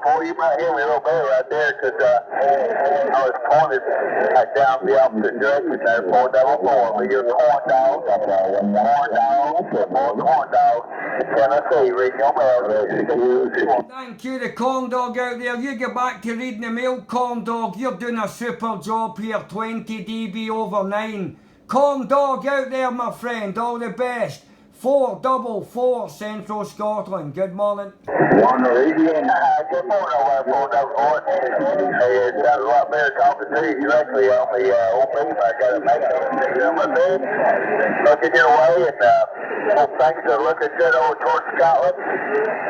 4, you might hear me a little better right there because I was pointed back down the opposite direction there, 444. But you're corn dog, corn dog, Tennessee, reading your mail. Thank you, the corn dog out there. You get back to reading the mail, corn dog. You're doing a super job here, 20 dB over 9. Corn dog out there, my friend, all the best. 444 Central Scotland. Good morning. Good morning, over 444. Hey, it sounds a lot better talking to you directly on the old beam. I got it making on my bed. Looking your way, and hope things are looking good over towards Scotland.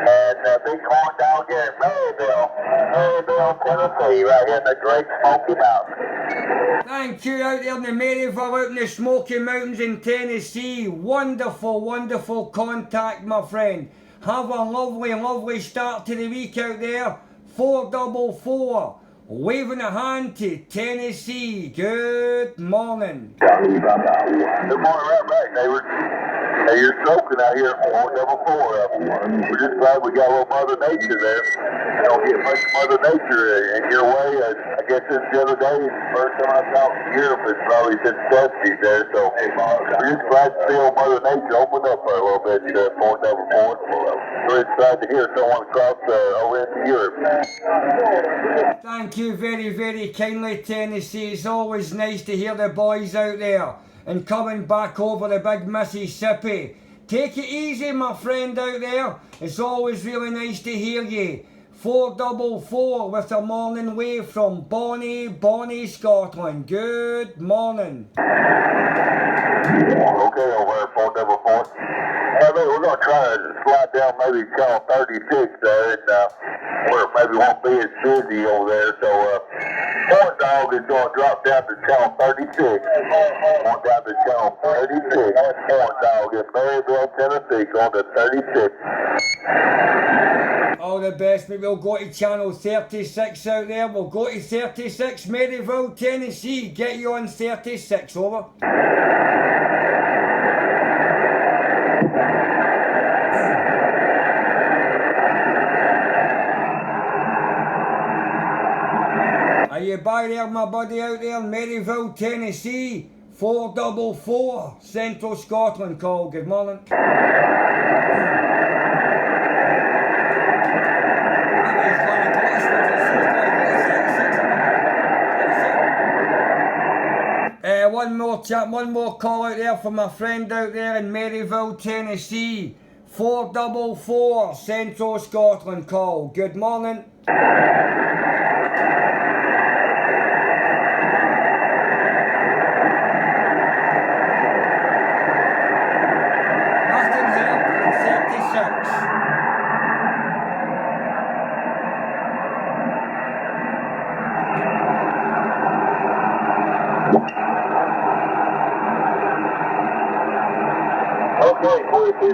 And big corn dog here in Maryville, Tennessee, right here in the Great Smoky Mountains. Thank you out there in the Maryville, out in the Smoky Mountains in Tennessee. Wonderful, wonderful contact, my friend. Have a lovely, lovely start to the week out there. 444. Waving a hand to Tennessee. Good morning. Good morning, right back, neighbors. Hey, you're soaking out here at 444. We're just glad we got a little Mother Nature there. You don't get much Mother Nature in your way. I guess since the other day, first time I saw Europe, it's probably since 70s there. So we're just glad to see old Mother Nature open up for a little bit at 444. We're excited to hear someone cross over into Europe. Thank you very, very kindly, Tennessee. It's always nice to hear the boys out there. And coming back over the big Mississippi. Take it easy, my friend out there. It's always really nice to hear you. 444 with a morning wave from Bonnie, Scotland. Good morning. Okay, over at 444. I think we're going to try to slide down maybe channel 36 there, and where it maybe won't be as busy over there. So, corn dog is going to drop down to channel 36. Going down to channel 36. Corn dog in Maryville, Tennessee, going to 36. All the best, but we'll go to channel 36 out there. We'll go to 36, Maryville, Tennessee. Get you on 36, over. Are you by there, my buddy out there in Maryville, Tennessee? 444, Central Scotland call. Good morning. One more call out there for my friend out there in Maryville, Tennessee. 444, Central Scotland call. Good morning. Nothing here, 36. Okay, 42,